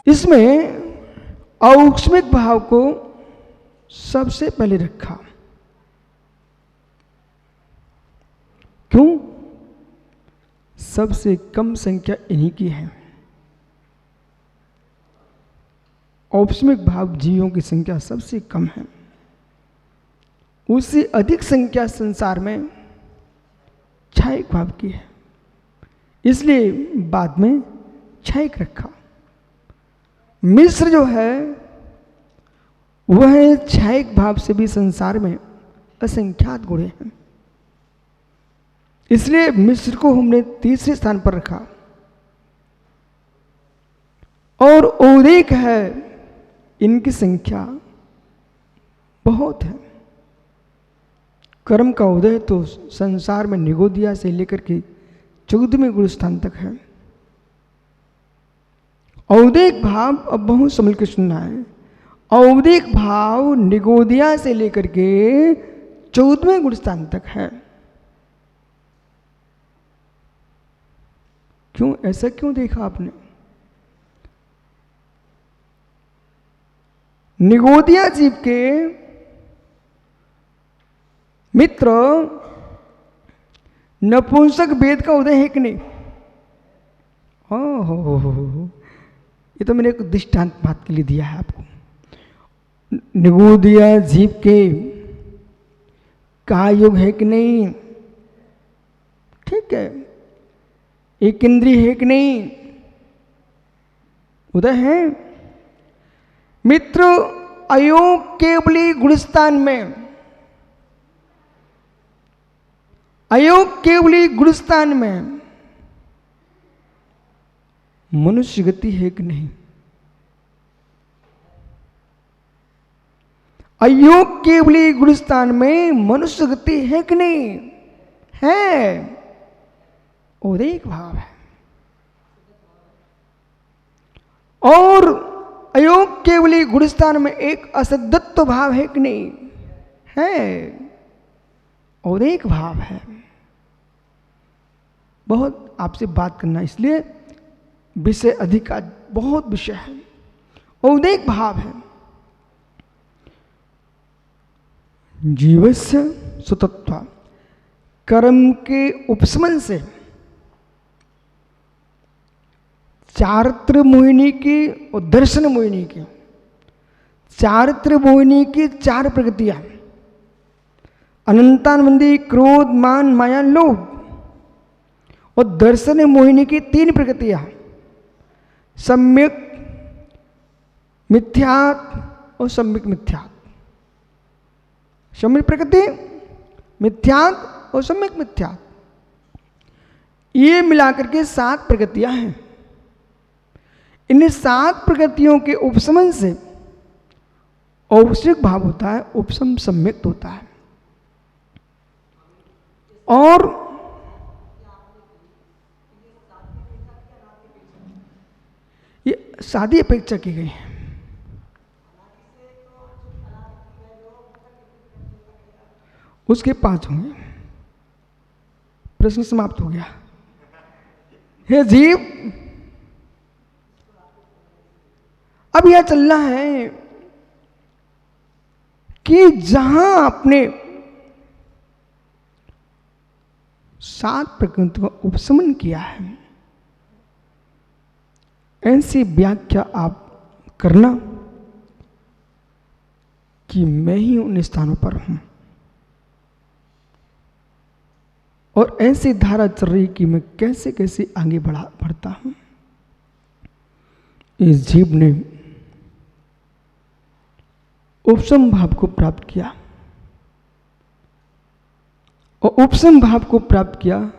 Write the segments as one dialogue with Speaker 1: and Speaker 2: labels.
Speaker 1: इसमें औष्मिक भाव को सबसे पहले रखा। क्यों? सबसे कम संख्या इन्हीं की है। औष्मिक भाव जीवों की संख्या सबसे कम है। उससे अधिक संख्या संसार में क्षयिक भाव की है, इसलिए बाद में क्षयिक रखा। मिस्र जो है वह क्षयिक भाव से भी संसार में असंख्यात गुणे हैं, इसलिए मिस्र को हमने तीसरे स्थान पर रखा। और औरेक है, इनकी संख्या बहुत है। कर्म का उदय तो संसार में निगोदिया से लेकर के 14वें गुरु स्थान तक है। औदेक भाव अब बहुत संभल के सुनना है। औदेक भाव निगोदिया से लेकर के 14वें गुरु स्थान तक है। क्यों? ऐसा क्यों देखा आपने? निगोदिया जीव के मित्र नपुंसक वेद का उदय है कि नहीं? हो, ये तो मैंने एक दृष्टांत बात के लिए दिया है आपको। निगोदिया जीव के का युग है कि नहीं? ठीक है। एक इंद्रिय है कि नहीं? उदय है। मित्र अयोग केवली गुणस्थान में, अयोग केवली गुणस्थान में मनुष्य गति है कि नहीं? अयोग केवली गुणस्थान में मनुष्य गति है कि नहीं? है। और एक भाव है। और अयोग केवली गुणस्थान में एक असदत्व भाव है कि नहीं? है। और एक भाव है। बहुत आपसे बात करना, इसलिए विषय अधिक, बहुत विषय है। और एक भाव है। जीवस्य सुतत्व, कर्म के उपशमन से चारित्र मोहिनी की और दर्शन मोहिनी की, चारित्र मोहिनी की 4 प्रकृतियां, अनंतानंदी, क्रोध, मान, माया, लोभ, और दर्शन मोहिनी की 3 प्रकृतियां, सम्यक मिथ्यात् और सम्यक मिथ्यात्। सम्यक प्रकृति, मिथ्यात् और सम्यक मिथ्यात्, ये मिलाकर के 7 प्रकृतियां हैं। इन 7 प्रकृतियों के उपशमन से औष्मिक भाव होता है, उपशम सम्यक्त होता है। और ये शादी अपेक्षा की गई है। उसके 5 होंगे। प्रश्न समाप्त हो गया। हे जीव, अब यह चलना है कि जहां आपने 7 प्रकृति का उपशमन किया है, ऐसी व्याख्या आप करना कि मैं ही उन स्थानों पर हूं, और ऐसी धारा चल रही कि मैं कैसे कैसे आगे बढ़ता हूं। इस जीव ने उपशम भाव को प्राप्त किया, और उपशम भाव को प्राप्त किया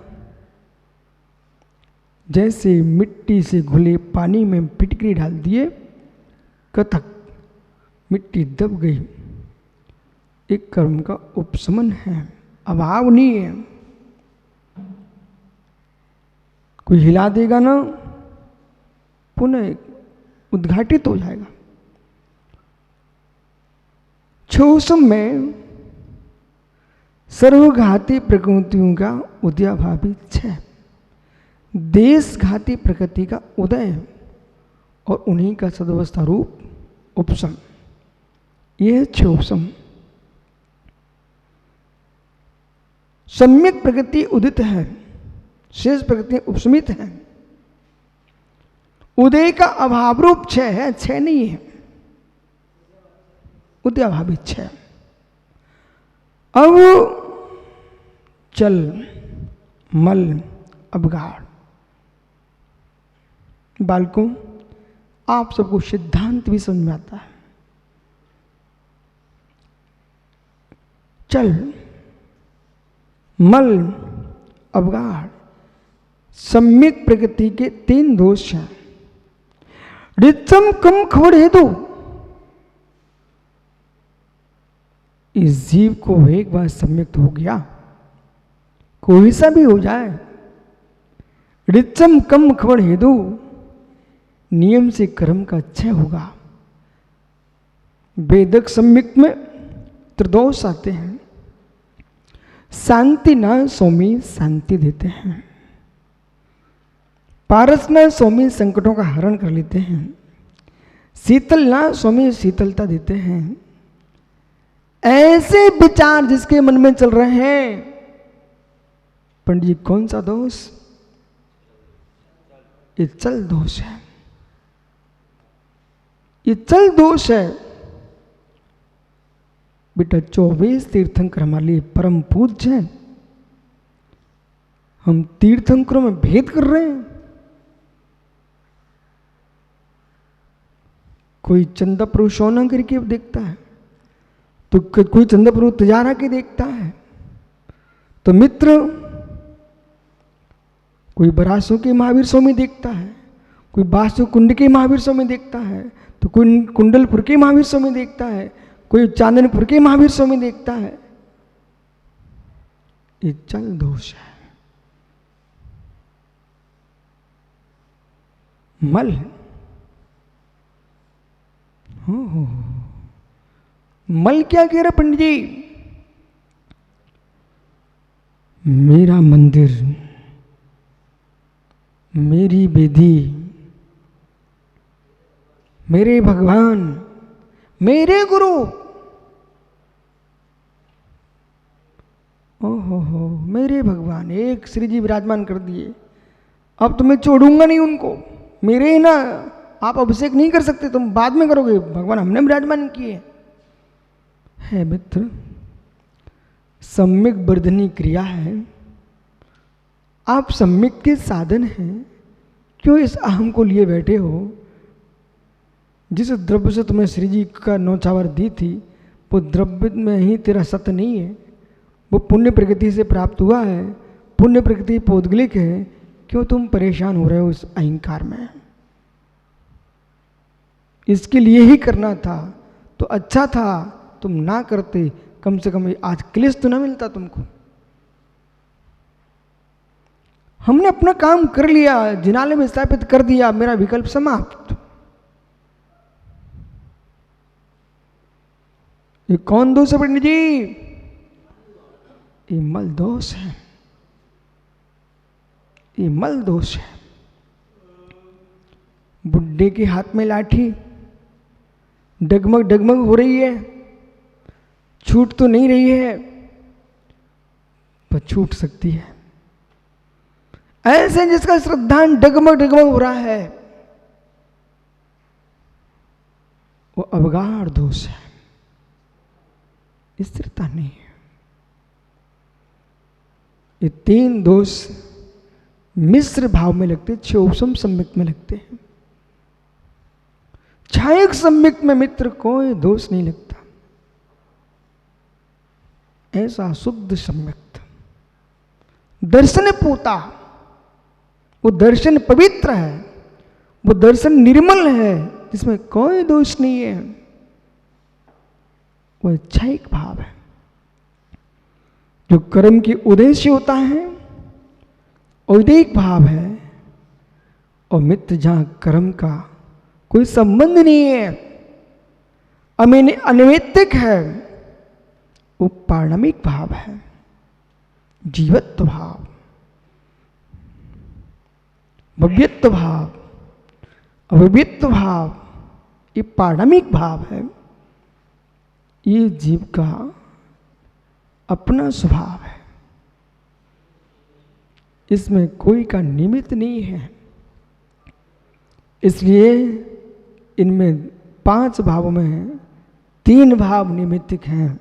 Speaker 1: जैसे मिट्टी से घुले पानी में फिटकरी डाल दिए, कथक मिट्टी दब गई। एक कर्म का उपशमन है, अभाव नहीं है। कोई हिला देगा ना, पुनः उद्घाटित हो जाएगा। क्षोषम में सर्वघाती प्रकृतियों का उदयाभावी 6, देशघाती प्रकृति का उदय, और उन्हीं का सदवस्था रूप उपशम। ये 6 उपशम। सम्यक प्रकृति उदित है, शेष प्रकृति उपशमित है। उदय का अभाव रूप 6 है, 6 नहीं है, उदय अभावित 6। अब चल मल अवगाढ़। बालकों, आप सबको सिद्धांत भी समझ में आता है। चल मल अवगाढ़ सम्यक प्रकृति के 3 दोष हैं। ऋतम कम खबर हेतु, इस जीव को एक बार सम्यक्त हो गया, कोई सा भी हो जाए, ऋतम कम खबर हेतु नियम से कर्म का क्षय होगा। वेदक सम्यक में त्रिदोष आते हैं। शांति ना स्वामी शांति देते हैं, पारस ना स्वामी संकटों का हरण कर लेते हैं, शीतल ना स्वामी शीतलता देते हैं। ऐसे विचार जिसके मन में चल रहे हैं, पंडित जी कौन सा दोष? ये चल दोष है, ये चल दोष है। बेटा 24 तीर्थंकर हमारे लिए परम पूज्य है, हम तीर्थंकरों में भेद कर रहे हैं। कोई चंदा प्रभु सोना करके देखता है, तो कोई चंदा प्रभु तजारा के देखता है। तो मित्र, कोई बरासों के महावीर स्वामी देखता है, कोई बासु कुंड के महावीर स्वामी देखता है, तो कोई कुंडलपुर के महावीर स्वामी देखता है, कोई चांदनपुर के महावीर स्वामी देखता है। ये चल दोष है। मल हो मल क्या कह रहा पंडित जी? मेरा मंदिर, मेरी वेदी, मेरे भगवान, मेरे गुरु, ओहो मेरे भगवान, एक श्री जी विराजमान कर दिए, अब तो मैं छोड़ूंगा नहीं उनको। मेरे ना आप अभिषेक नहीं कर सकते, तुम बाद में करोगे, भगवान हमने विराजमान किए है। मित्र, सम्यक वर्धनी क्रिया है, आप सम्यक के साधन हैं, क्यों इस अहम को लिए बैठे हो? जिस द्रव्य से तुम्हें श्री जी का नौछावर दी थी, वो द्रव्य में ही तेरा सत्य नहीं है, वो पुण्य प्रकृति से प्राप्त हुआ है, पुण्य प्रकृति पौद्गलिक है। क्यों तुम परेशान हो रहे हो इस अहंकार में? इसके लिए ही करना था तो अच्छा था, तुम ना करते, कम से कम आज क्लेश तो ना मिलता तुमको। हमने अपना काम कर लिया, जिनालय में स्थापित कर दिया, मेरा विकल्प समाप्त। ये कौन दोष है पंडित जी? ये मल दोष है, ये मल दोष है। बुड्ढे के हाथ में लाठी डगमग डगमग हो रही है, छूट तो नहीं रही है, पर छूट सकती है। ऐसे जिसका श्रद्धान डगमग डगमग हो रहा है, वो अवगाढ़ दोष है, स्थिरता नहीं है। ये 3 दोष मिश्र भाव में लगते, 6 उपशम सम्यक में लगते हैं। छायक सम्यक में मित्र कोई दोष नहीं लगता। ऐसा शुद्ध सम्यक दर्शन पोता, वो दर्शन पवित्र है, वो दर्शन निर्मल है, जिसमें कोई दोष नहीं है। वो छायक भाव है, जो कर्म के उद्देश्य होता है, औदिक भाव है। और मित्र, जहां कर्म का कोई संबंध नहीं है, अनैतिक है, वो पारणमिक भाव है, जीवत्व भाव, भव्यत्व भाव, अव्यक्त भाव, ये पारमाणिक भाव है। ये जीव का अपना स्वभाव है, इसमें कोई का निमित्त नहीं है। इसलिए इनमें 5 भावों में 3 भाव निमित्तिक हैं।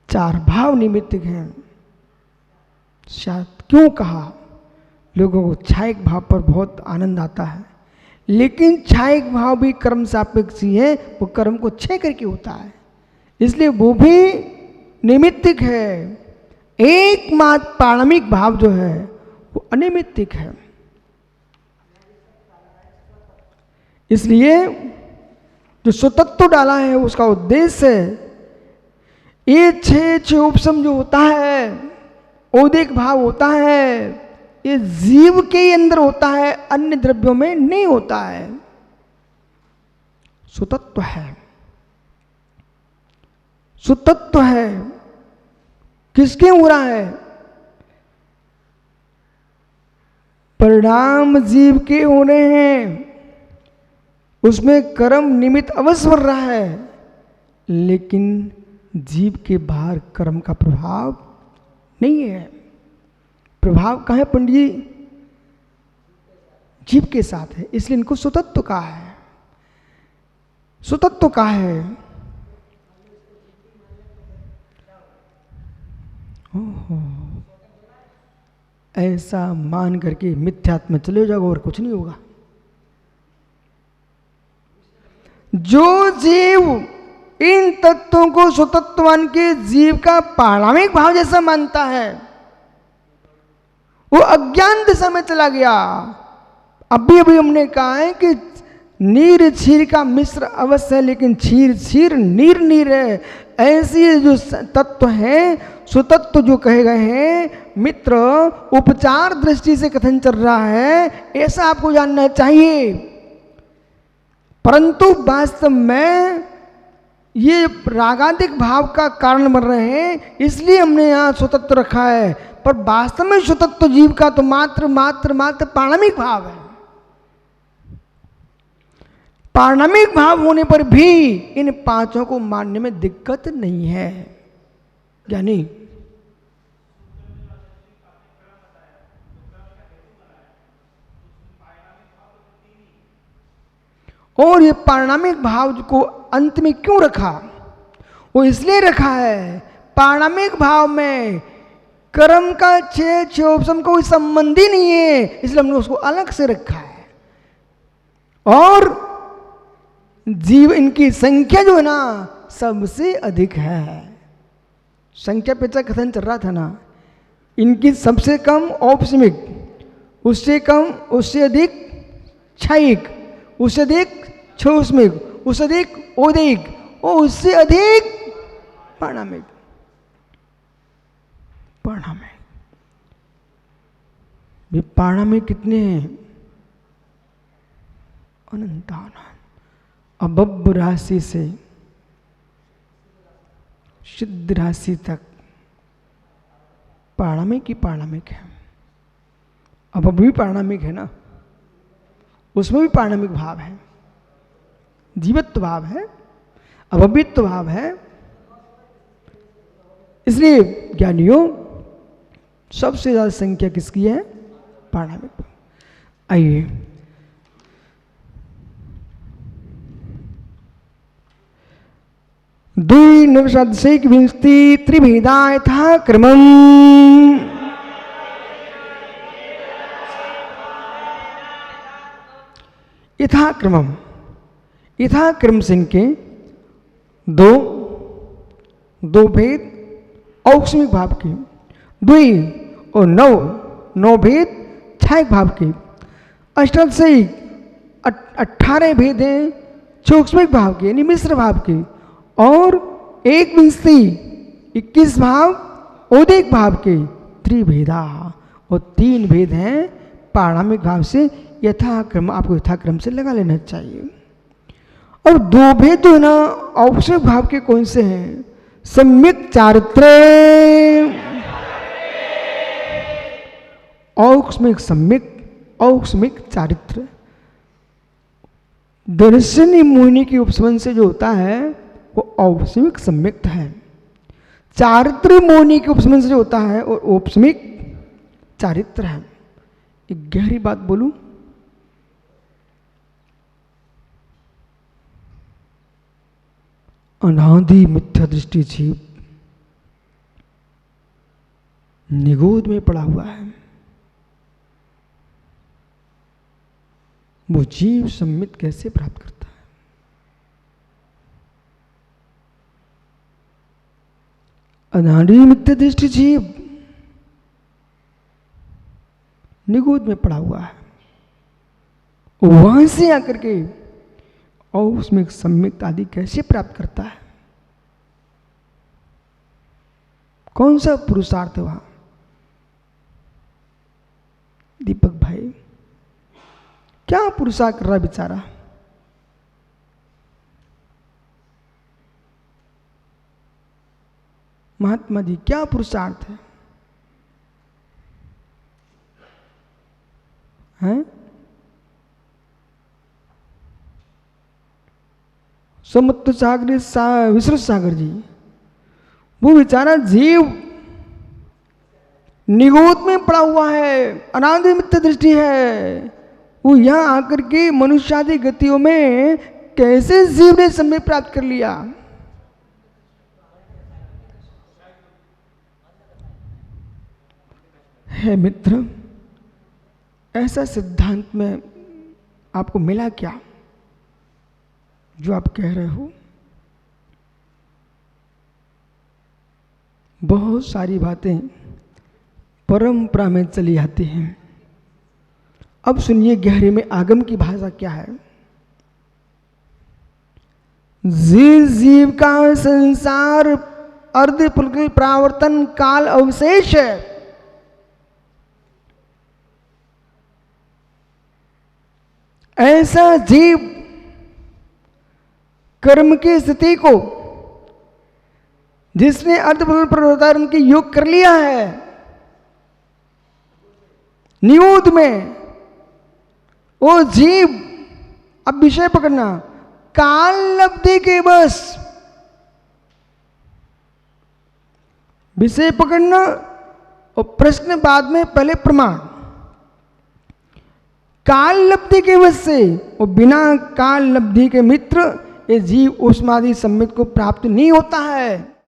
Speaker 1: 4 भाव निमित्तिक हैं। क्यों कहा? लोगों को छायिक भाव पर बहुत आनंद आता है, लेकिन छायिक भाव भी कर्म सापेक्ष ही है, वो कर्म को क्षय करके होता है, इसलिए वो भी निमित्तिक है। एकमात्र पारमाणिक भाव जो है वो अनिमित्तिक है। इसलिए जो स्वतत्व डाला है उसका उद्देश्य है, ये 6 उपशम जो होता है, औदिक भाव होता है, ये जीव के अंदर होता है, अन्य द्रव्यों में नहीं होता है। सुतत्व है, सुतत्व है। किसके हो रहा है? परिणाम जीव के हो रहे हैं, उसमें कर्म निमित्त अवश्य बन रहा है, लेकिन जीव के बाहर कर्म का प्रभाव नहीं है। प्रभाव कहाँ है पंडित जी? जीव के साथ है, इसलिए इनको सुतत्व कहा है। सुतत्व कहा है। ओहो, ऐसा मान करके मिथ्यात्व में चले जाओगे और कुछ नहीं होगा। जो जीव इन तत्वों को स्वतत्वान के जीव का पारमाणिक भाव जैसा मानता है, वो अज्ञान दिशा में चला गया। अभी हमने कहा है कि नीर क्षीर का मिश्र अवश्य है, लेकिन क्षीर क्षीर नीर नीर है। ऐसी जो तत्व है, सुतत्व जो कहे गए हैं मित्र, उपचार दृष्टि से कथन चल रहा है, ऐसा आपको जानना चाहिए। परंतु वास्तव में ये रागादिक भाव का कारण बन रहे हैं, इसलिए हमने यहाँ स्वतत्व रखा है। पर वास्तव में स्वतत्व जीव का तो मात्र मात्र मात्र पारमाणिक भाव है। पारमाणिक भाव होने पर भी इन 5 को मानने में दिक्कत नहीं है। यानी और ये पारमाणिक भाव को अंत में क्यों रखा? वो इसलिए रखा है, पारमाणिक भाव में कर्म का 6 उपशम कोई संबंध ही नहीं है, इसलिए हमने उसको अलग से रखा है। और जीव इनकी संख्या जो है ना सबसे अधिक है। संख्या पेचा कथन चल रहा था ना, इनकी सबसे कम औपसमिक, उससे कम उससे अधिक क्षयिक, उससे अधिक क्षौष्मिक, उससे अधिक औदिक और उससे अधिक पारमाणिक। पारमाणिक कितने हैं? अनंतानंत। अबब राशि से सिद्ध राशि तक पारमाणिक ही पारमाणिक है। अबब भी पारमाणिक है ना, उसमें भी पारमाणिक भाव है, जीवत्व भाव है, अभवित्व भाव है। इसलिए ज्ञानियों सबसे ज्यादा संख्या किसकी है? पारमाणिक। आइए द्विनवशतशैक विंशति त्रिभेदा यथा क्रमम् यथाक्रमम् यथाक्रम संख्या दो भेद औक्षमिक भाव के, द्वि और नौ भेद छायक भाव के, अष्टादशैक 18 भेद हैं सूक्ष्मिक भाव के यानी मिश्र भाव के, और 21 भाव औदिक भाव के, त्रिभेदा और 3 भेद हैं पारमाणिक भाव से। यथाक्रम आपको यथाक्रम से लगा लेना चाहिए। और 2 भेद जो है ना औक्षमिक भाव के कौन से हैं? सम्यक चारित्र्य औक्ष्मिक सम्यक, औक्ष्मिक चारित्र। दर्शनी मोहिनी की उपसमन से जो होता है वो औक्ष्मिक सम्यक है। चारित्र मोहिनी के उपसमन से जो होता है वो औक्ष्मिक चारित्र है। एक गहरी बात बोलूं, अनादि मिथ्या दृष्टि जीव निगोद में पड़ा हुआ है। वो जीव सम्मित कैसे प्राप्त करता है? अनादि मिथ्या दृष्टि जीव निगोद में पड़ा हुआ है, वहां से आकर के और उसमें सम्यक आदि कैसे प्राप्त करता है? कौन सा पुरुषार्थ है वहां? दीपक भाई क्या पुरुषार्थ कर रहा बेचारा? महात्मा जी क्या पुरुषार्थ है? हैं? समुद्र सागर विश्व सागर जी, वो बेचारा जीव निगोद में पड़ा हुआ है, अनादि मिथ्या दृष्टि है। वो यहां आकर के मनुष्यादि गतियों में कैसे जीव ने समय प्राप्त कर लिया? है मित्र, ऐसा सिद्धांत में आपको मिला क्या जो आप कह रहे हो? बहुत सारी बातें परंपरा में चली आती हैं। अब सुनिए गहरे में आगम की भाषा क्या है। जीव का संसार अर्ध पुलकिल प्रावर्तन काल अवशेष है। ऐसा जीव कर्म की स्थिति को जिसने अर्धपुलकिल प्रावर्तन की योग कर लिया है निगोद में, वो जीव, अब विषय पकड़ना, काल लब्धि के बस, विषय पकड़ना और प्रश्न बाद में, पहले प्रमाण। काल लब्धि के वश से और बिना काल लब्धि के मित्र ये जीव उष्मादि सम्मित को प्राप्त नहीं होता है।